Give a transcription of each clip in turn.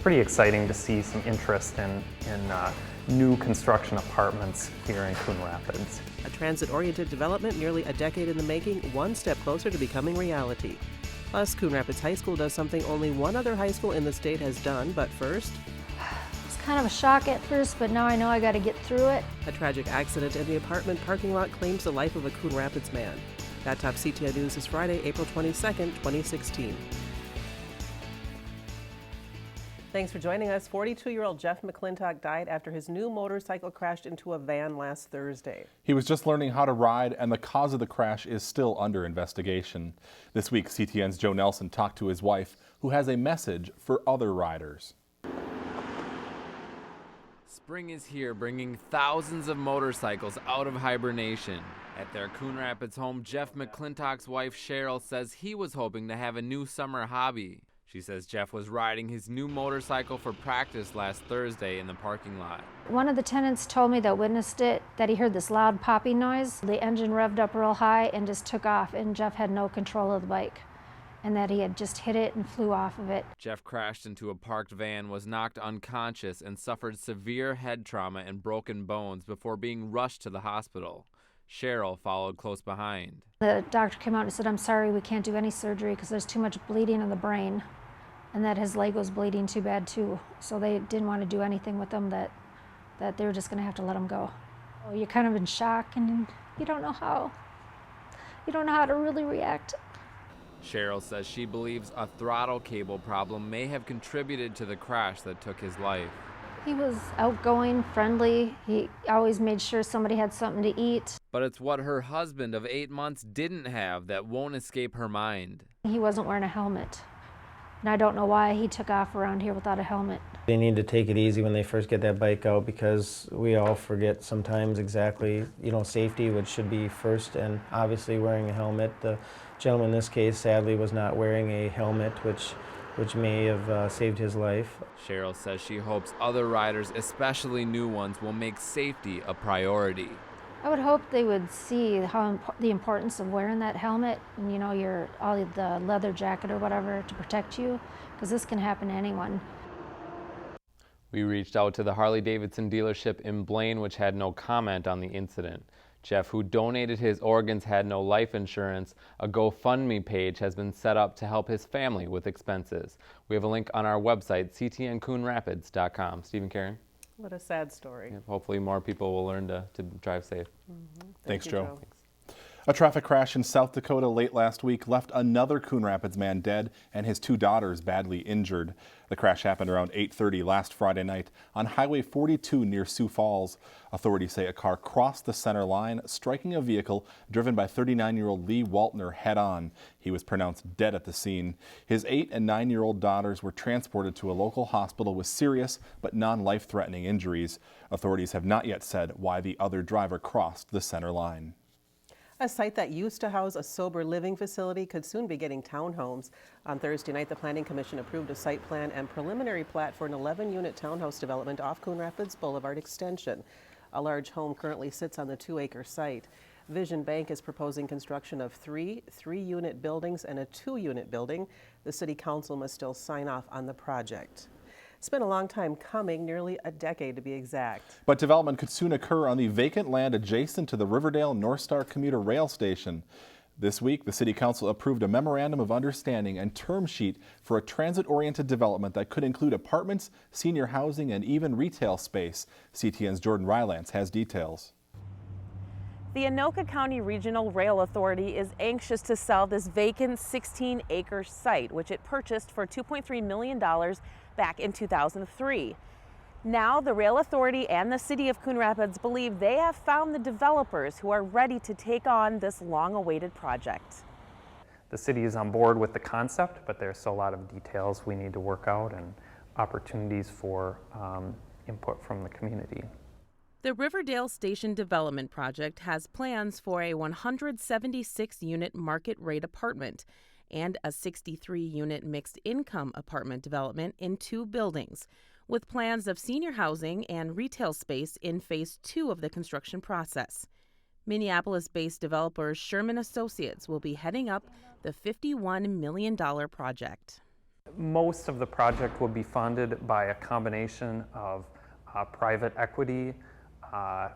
pretty exciting to see some interest in new construction apartments here in Coon Rapids. A transit-oriented development nearly a decade in the making, one step closer to becoming reality. Plus, Coon Rapids High School does something only one other high school in the state has done, but first... It's kind of a shock at first, but now I know I got to get through it. A tragic accident in the apartment parking lot claims the life of a Coon Rapids man. That tops CTN News is Friday, April 22nd, 2016. Thanks for joining us. 42-year-old Jeff McClintock died after his new motorcycle crashed into a van last Thursday. He was just learning how to ride, and the cause of the crash is still under investigation. This week, CTN's Joe Nelson talked to his wife, who has a message for other riders. Spring is here, bringing thousands of motorcycles out of hibernation. At their Coon Rapids home, Jeff McClintock's wife Cheryl says he was hoping to have a new summer hobby. She says Jeff was riding his new motorcycle for practice last Thursday in the parking lot. One of the tenants told me that witnessed it that he heard this loud popping noise. The engine revved up real high and just took off, and Jeff had no control of the bike, and that he had just hit it and flew off of it. Jeff crashed into a parked van, was knocked unconscious, and suffered severe head trauma and broken bones before being rushed to the hospital. Cheryl followed close behind. The doctor came out and said, "I'm sorry, we can't do any surgery because there's too much bleeding in the brain," and that his leg was bleeding too bad too. So they didn't want to do anything with him, that they were just going to have to let him go. You're kind of in shock, and you don't know how. You don't know how to really react. Cheryl says she believes a throttle cable problem may have contributed to the crash that took his life. He was outgoing, friendly. He always made sure somebody had something to eat. But it's what her husband of 8 months didn't have that won't escape her mind. He wasn't wearing a helmet, and I don't know why he took off around here without a helmet. They need to take it easy when they first get that bike out, because we all forget sometimes exactly, safety, which should be first, and obviously wearing a helmet. The gentleman in this case sadly was not wearing a helmet, which may have saved his life. Cheryl says she hopes other riders, especially new ones, will make safety a priority. I would hope they would see the importance of wearing that helmet and the leather jacket or whatever to protect you, because this can happen to anyone. We reached out to the Harley-Davidson dealership in Blaine, which had no comment on the incident. Jeff, who donated his organs, had no life insurance. A GoFundMe page has been set up to help his family with expenses. We have a link on our website, ctncoonrapids.com. Stephen, Karen? What a sad story. Yeah, hopefully more people will learn to drive safe. Mm-hmm. Thanks, you, Joe. Thanks. A traffic crash in South Dakota late last week left another Coon Rapids man dead and his 2 daughters badly injured. The crash happened around 8:30 last Friday night on Highway 42 near Sioux Falls. Authorities say a car crossed the center line, striking a vehicle driven by 39-year-old Lee Waltner head-on. He was pronounced dead at the scene. His 8- and 9-year-old daughters were transported to a local hospital with serious but non-life-threatening injuries. Authorities have not yet said why the other driver crossed the center line. A site that used to house a sober living facility could soon be getting townhomes. On Thursday night, the Planning Commission approved a site plan and preliminary plat for an 11-unit townhouse development off Coon Rapids Boulevard Extension. A large home currently sits on the 2-acre site. Vision Bank is proposing construction of 3 3-unit buildings and a 2-unit building. The City Council must still sign off on the project. It's been a long time coming, nearly a decade to be exact. But development could soon occur on the vacant land adjacent to the Riverdale North Star commuter rail station. This week, the City Council approved a memorandum of understanding and term sheet for a transit-oriented development that could include apartments, senior housing, and even retail space. CTN's Jordan Rylance has details. The Anoka County Regional Rail Authority is anxious to sell this vacant 16-acre site, which it purchased for $2.3 million back in 2003. Now, the Rail Authority and the City of Coon Rapids believe they have found the developers who are ready to take on this long-awaited project. The city is on board with the concept, but there's still a lot of details we need to work out and opportunities for input from the community. The Riverdale Station Development Project has plans for a 176-unit market-rate apartment and a 63-unit mixed-income apartment development in 2 buildings, with plans of senior housing and retail space in Phase 2 of the construction process. Minneapolis-based developer Sherman Associates will be heading up the $51 million project. Most of the project will be funded by a combination of private equity,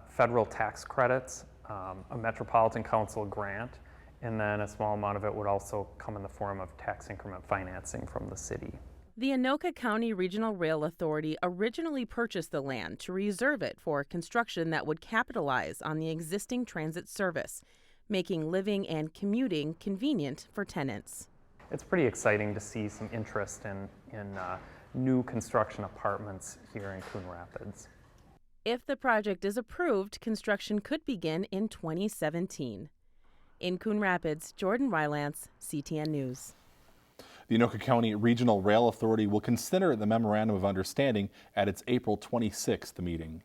federal tax credits, a Metropolitan Council grant, and then a small amount of it would also come in the form of tax increment financing from the city. The Anoka County Regional Rail Authority originally purchased the land to reserve it for construction that would capitalize on the existing transit service, making living and commuting convenient for tenants. It's pretty exciting to see some interest in new construction apartments here in Coon Rapids. If the project is approved, construction could begin in 2017. In Coon Rapids, Jordan Rylance, CTN News. The Anoka County Regional Rail Authority will consider the Memorandum of Understanding at its April 26th meeting.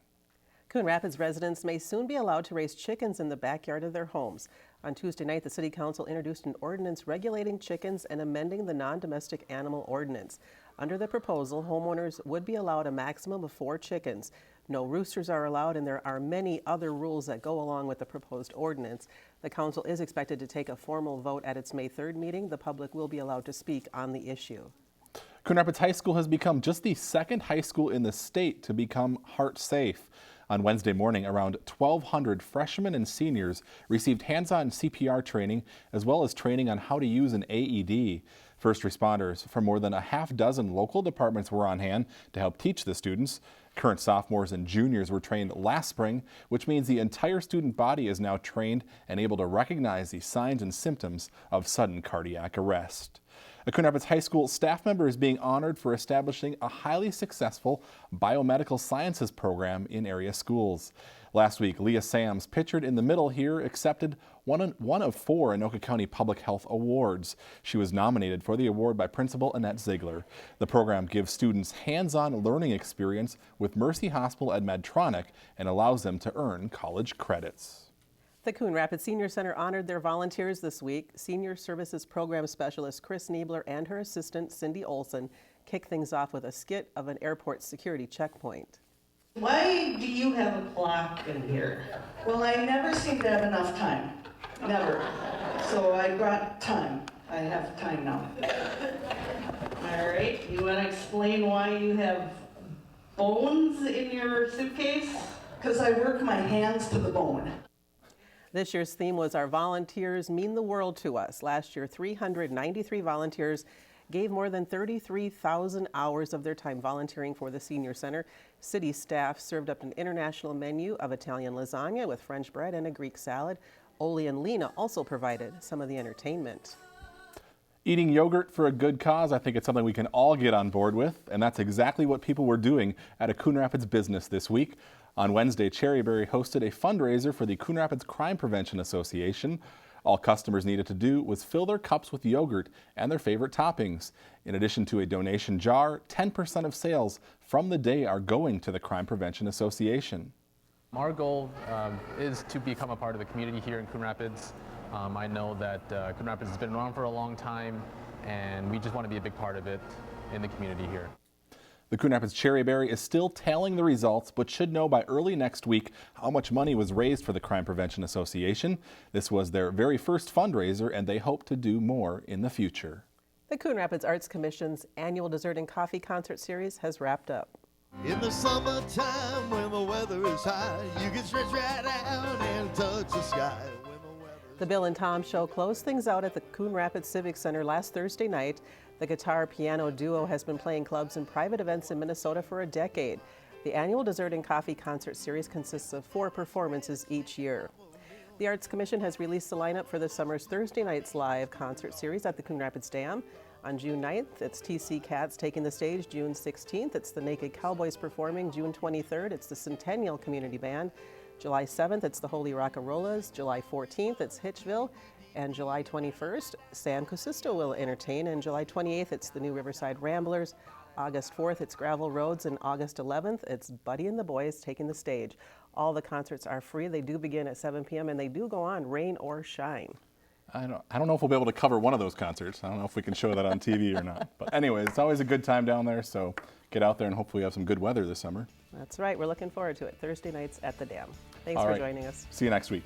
Coon Rapids residents may soon be allowed to raise chickens in the backyard of their homes. On Tuesday night, the City Council introduced an ordinance regulating chickens and amending the non-domestic animal ordinance. Under the proposal, homeowners would be allowed a maximum of 4 chickens. No roosters are allowed, and there are many other rules that go along with the proposed ordinance. The council is expected to take a formal vote at its May 3rd meeting. The public will be allowed to speak on the issue. Coon Rapids High School has become just the second high school in the state to become heart safe. On Wednesday morning, around 1,200 freshmen and seniors received hands-on CPR training as well as training on how to use an AED. First responders from more than a half dozen local departments were on hand to help teach the students. Current sophomores and juniors were trained last spring, which means the entire student body is now trained and able to recognize the signs and symptoms of sudden cardiac arrest. A Coon Rapids High School staff member is being honored for establishing a highly successful biomedical sciences program in area schools. Last week, Leah Sams, pictured in the middle here, accepted one of 4 Anoka County Public Health Awards. She was nominated for the award by Principal Annette Ziegler. The program gives students hands-on learning experience with Mercy Hospital at Medtronic and allows them to earn college credits. The Coon Rapids Senior Center honored their volunteers this week. Senior Services Program Specialist Chris Niebler and her assistant Cindy Olson kicked things off with a skit of an airport security checkpoint. Why do you have a clock in here? Well, I never seem to have enough time. Never. So I brought time. I have time now. All right. You want to explain why you have bones in your suitcase? Because I work my hands to the bone. This year's theme was Our Volunteers Mean the World to Us. Last year, 393 volunteers gave more than 33,000 hours of their time volunteering for the Senior Center. City staff served up an international menu of Italian lasagna with French bread and a Greek salad. Oli and Lena also provided some of the entertainment. Eating yogurt for a good cause, I think it's something we can all get on board with, and that's exactly what people were doing at a Coon Rapids business this week. On Wednesday, Cherryberry hosted a fundraiser for the Coon Rapids Crime Prevention Association. All customers needed to do was fill their cups with yogurt and their favorite toppings. In addition to a donation jar, 10% of sales from the day are going to the Crime Prevention Association. Our goal is to become a part of the community here in Coon Rapids. I know that Coon Rapids has been around for a long time, and we just want to be a big part of it in the community here. The Coon Rapids Cherryberry is still tallying the results, but should know by early next week how much money was raised for the Crime Prevention Association. This was their very first fundraiser, and they hope to do more in the future. The Coon Rapids Arts Commission's annual Dessert and Coffee concert series has wrapped up. In the summertime when the weather is high, you can stretch right out and touch the sky. The Bill and Tom Show closed things out at the Coon Rapids Civic Center last Thursday night. The guitar-piano duo has been playing clubs and private events in Minnesota for a decade. The annual Dessert and Coffee concert series consists of 4 performances each year. The Arts Commission has released the lineup for the summer's Thursday Nights Live concert series at the Coon Rapids Dam. On June 9th, it's TC Cats taking the stage. June 16th, it's the Naked Cowboys performing. June 23rd, it's the Centennial Community Band. July 7th, it's the Holy Rockarollas. July 14th, it's Hitchville. And July 21st, San Cusisto will entertain. And July 28th, it's the New Riverside Ramblers. August 4th, it's Gravel Roads. And August 11th, it's Buddy and the Boys taking the stage. All the concerts are free. They do begin at 7 p.m. and they do go on, rain or shine. I don't know if we'll be able to cover one of those concerts. I don't know if we can show that on TV or not. But anyways, it's always a good time down there, so get out there and hopefully have some good weather this summer. That's right. We're looking forward to it. Thursday nights at the Dam. Thanks All for right. joining us. See you next week.